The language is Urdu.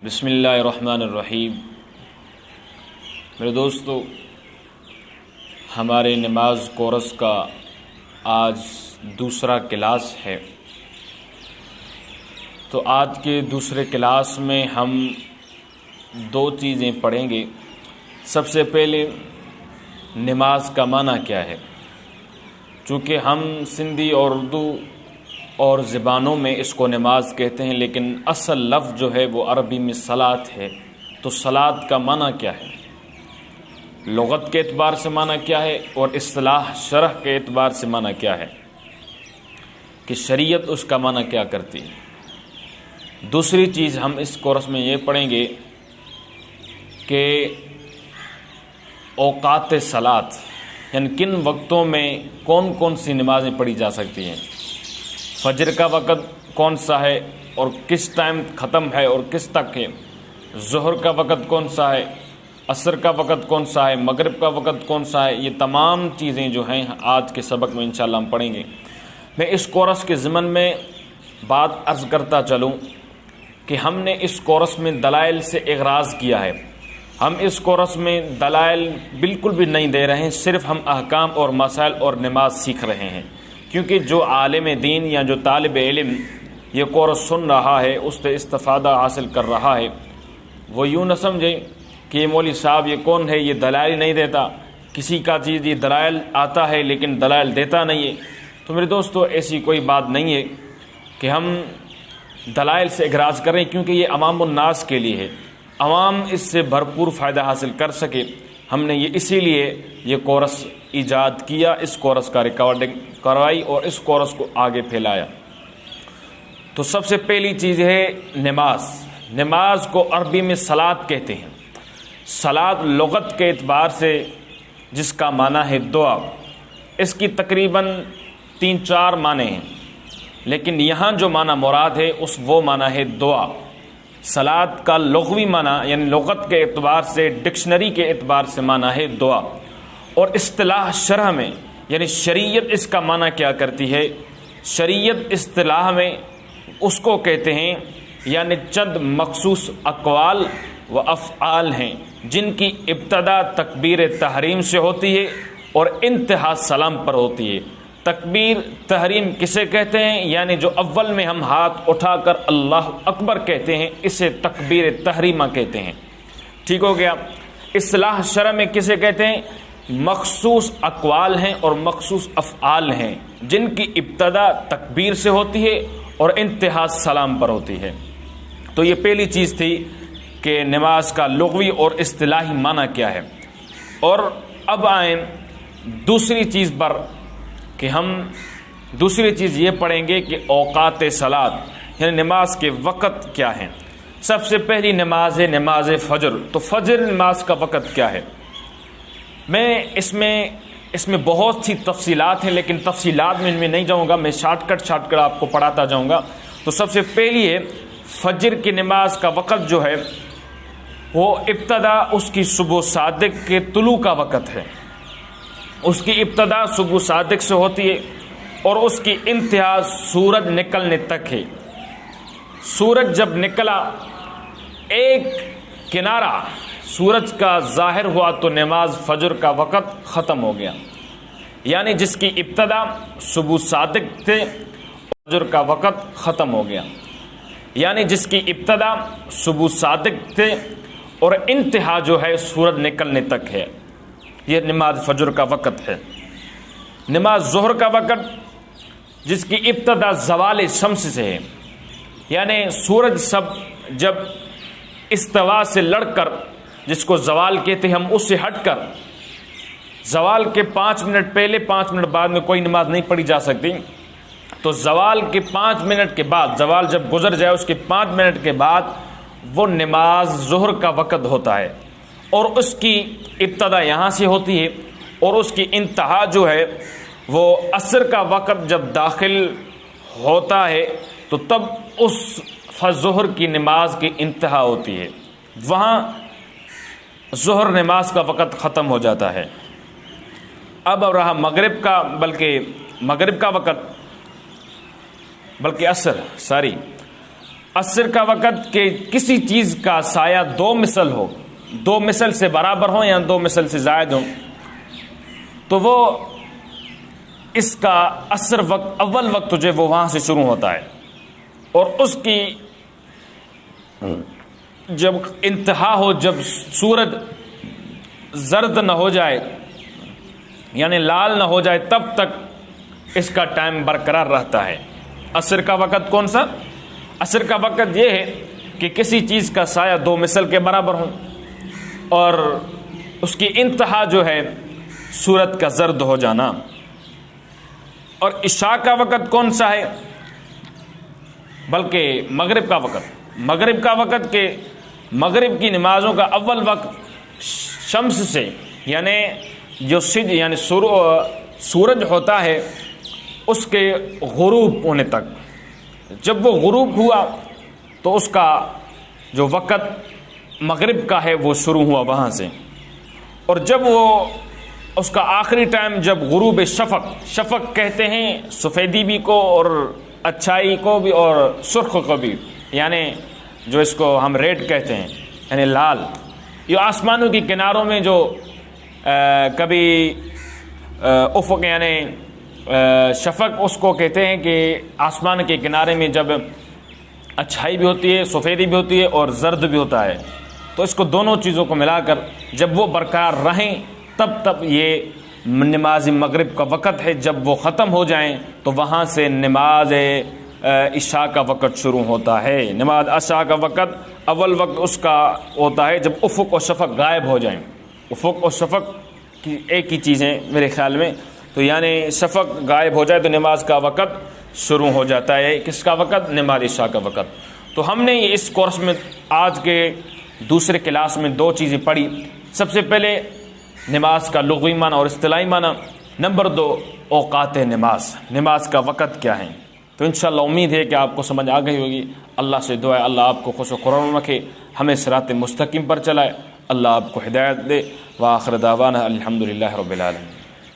بسم اللہ الرحمن الرحیم۔ میرے دوستو، ہمارے نماز کورس کا آج دوسرا کلاس ہے۔ تو آج کے دوسرے کلاس میں ہم دو چیزیں پڑھیں گے۔ سب سے پہلے نماز کا معنی کیا ہے، چونکہ ہم سندھی اور اردو اور زبانوں میں اس کو نماز کہتے ہیں، لیکن اصل لفظ جو ہے وہ عربی میں صلاۃ ہے۔ تو صلاۃ کا معنی کیا ہے، لغت کے اعتبار سے معنی کیا ہے، اور اصطلاح شرح کے اعتبار سے معنی کیا ہے کہ شریعت اس کا معنی کیا کرتی ہے۔ دوسری چیز ہم اس کورس میں یہ پڑھیں گے کہ اوقات صلاۃ، یعنی کن وقتوں میں کون کون سی نمازیں پڑھی جا سکتی ہیں۔ فجر کا وقت کون سا ہے اور کس ٹائم ختم ہے اور کس تک ہے، ظہر کا وقت کون سا ہے، عصر کا وقت کون سا ہے، مغرب کا وقت کون سا ہے، یہ تمام چیزیں جو ہیں آج کے سبق میں انشاءاللہ ہم پڑھیں گے۔ میں اس کورس کے ضمن میں بات عرض کرتا چلوں کہ ہم نے اس کورس میں دلائل سے اغراض کیا ہے۔ ہم اس کورس میں دلائل بالکل بھی نہیں دے رہے ہیں، صرف ہم احکام اور مسائل اور نماز سیکھ رہے ہیں، کیونکہ جو عالم دین یا جو طالب علم یہ کورس سن رہا ہے، اس سے استفادہ حاصل کر رہا ہے، وہ یوں نہ سمجھے کہ یہ مولوی صاحب یہ کون ہے، یہ دلائل نہیں دیتا، کسی کا چیز یہ دلائل آتا ہے لیکن دلائل دیتا نہیں ہے۔ تو میرے دوستو، ایسی کوئی بات نہیں ہے کہ ہم دلائل سے اغراض کریں، کیونکہ یہ عوام الناس کے لیے ہے، عوام اس سے بھرپور فائدہ حاصل کر سکے۔ ہم نے یہ اسی لیے یہ کورس ایجاد کیا، اس کورس کا ریکارڈنگ کروائی اور اس کورس کو آگے پھیلایا۔ تو سب سے پہلی چیز ہے نماز۔ نماز کو عربی میں صلاۃ کہتے ہیں۔ صلاۃ لغت کے اعتبار سے جس کا معنی ہے دعا، اس کی تقریباً 3-4 معنی ہیں، لیکن یہاں جو معنی مراد ہے وہ معنی ہے دعا۔ صلاۃ کا لغوی معنی یعنی لغت کے اعتبار سے، ڈکشنری کے اعتبار سے معنی ہے دعا، اور اصطلاح شرح میں یعنی شریعت اس کا معنی کیا کرتی ہے۔ شریعت اصطلاح میں اس کو کہتے ہیں یعنی چند مخصوص اقوال و افعال ہیں جن کی ابتدا تکبیر تحریم سے ہوتی ہے اور انتہا سلام پر ہوتی ہے۔ تکبیر تحریم کسے کہتے ہیں، یعنی جو اول میں ہم ہاتھ اٹھا کر اللہ اکبر کہتے ہیں، اسے تکبیر تحریمہ کہتے ہیں۔ ٹھیک ہو گیا۔ اصطلاح شرع میں کسے کہتے ہیں، مخصوص اقوال ہیں اور مخصوص افعال ہیں جن کی ابتدا تکبیر سے ہوتی ہے اور انتہا سلام پر ہوتی ہے۔ تو یہ پہلی چیز تھی کہ نماز کا لغوی اور اصطلاحی معنی کیا ہے۔ اور اب آئیں دوسری چیز پر کہ ہم دوسری چیز یہ پڑھیں گے کہ اوقات صلاۃ یعنی نماز کے وقت کیا ہیں۔ سب سے پہلی نماز ہے نماز فجر۔ تو فجر نماز کا وقت کیا ہے، میں اس میں بہت سی تفصیلات ہیں، لیکن تفصیلات میں نہیں جاؤں گا، میں شارٹ کٹ آپ کو پڑھاتا جاؤں گا۔ تو سب سے پہلی ہے فجر کی نماز کا وقت جو ہے وہ ابتدا اس کی صبح صادق کے طلوع کا وقت ہے۔ اس کی ابتدا صبح صادق سے ہوتی ہے اور اس کی انتہا سورج نکلنے تک ہے۔ سورج جب نکلا، ایک کنارہ سورج کا ظاہر ہوا تو نماز فجر کا وقت ختم ہو گیا، یعنی جس کی ابتدا صبح صادق تھے فجر کا وقت ختم ہو گیا، یعنی جس کی ابتدا صبح صادق تھے اور انتہا جو ہے سورج نکلنے تک ہے، یہ نماز فجر کا وقت ہے۔ نماز ظہر کا وقت جس کی ابتدا زوال شمس سے ہے، یعنی سورج جب استوا سے لڑ کر، جس کو زوال کہتے ہیں ہم، اس سے ہٹ کر زوال کے 5 منٹ پہلے 5 منٹ بعد میں کوئی نماز نہیں پڑھی جا سکتی۔ تو زوال کے 5 منٹ کے بعد، زوال جب گزر جائے اس کے 5 منٹ کے بعد وہ نماز ظہر کا وقت ہوتا ہے، اور اس کی ابتدا یہاں سے ہوتی ہے اور اس کی انتہا جو ہے وہ عصر کا وقت جب داخل ہوتا ہے تو تب اس ظہر کی نماز کی انتہا ہوتی ہے، وہاں ظہر نماز کا وقت ختم ہو جاتا ہے۔ اب رہا مغرب کا وقت، بلکہ عصر کا وقت کہ کسی چیز کا سایہ 2 مثل ہو، 2 مثل سے برابر ہو یا 2 مثل سے زائد ہو، تو وہ اس کا عصر وقت اول وقت جو ہے وہ وہاں سے شروع ہوتا ہے، اور اس کی جب انتہا ہو، جب سورج زرد نہ ہو جائے یعنی لال نہ ہو جائے، تب تک اس کا ٹائم برقرار رہتا ہے۔ عصر کا وقت کون سا؟ عصر کا وقت یہ ہے کہ کسی چیز کا سایہ 2 مثل کے برابر ہو اور اس کی انتہا جو ہے سورج کا زرد ہو جانا۔ اور عشاء کا وقت کون سا ہے؟ بلکہ مغرب کا وقت، مغرب کا وقت کہ مغرب کی نمازوں کا اول وقت شمس سے یعنی جو یعنی سورج ہوتا ہے اس کے غروب ہونے تک، جب وہ غروب ہوا تو اس کا جو وقت مغرب کا ہے وہ شروع ہوا وہاں سے، اور جب وہ اس کا آخری ٹائم جب غروب شفق کہتے ہیں سفیدی بھی کو اور اچھائی کو بھی اور سرخ کو بھی، یعنی جو اس کو ہم ریڈ کہتے ہیں یعنی لال، یہ آسمانوں کی کناروں میں جو کبھی افق یعنی شفق اس کو کہتے ہیں کہ آسمان کے کنارے میں جب اچھائی بھی ہوتی ہے، سفیدی بھی ہوتی ہے اور زرد بھی ہوتا ہے، تو اس کو دونوں چیزوں کو ملا کر جب وہ برقرار رہیں تب یہ نماز مغرب کا وقت ہے۔ جب وہ ختم ہو جائیں تو وہاں سے نماز عشاء کا وقت شروع ہوتا ہے۔ نماز عشاء کا وقت اول وقت اس کا ہوتا ہے جب افق و شفق غائب ہو جائیں۔ افق و شفق کی ایک ہی چیز ہے میرے خیال میں، تو یعنی شفق غائب ہو جائے تو نماز کا وقت شروع ہو جاتا ہے۔ کس کا وقت؟ نماز عشاء کا وقت۔ تو ہم نے اس کورس میں آج کے دوسرے کلاس میں 2 چیزیں پڑھی۔ سب سے پہلے نماز کا لغوی معنی اور اصطلاحی معنی، نمبر 2 اوقات نماز، نماز کا وقت کیا ہے۔ تو انشاءاللہ امید ہے کہ آپ کو سمجھ آ گئی ہوگی۔ اللہ سے دعا ہے اللہ آپ کو خوش و خرم رکھے، ہمیں صراط مستقیم پر چلائے، اللہ آپ کو ہدایت دے۔ وآخر دعوانا الحمدللہ رب العالمین۔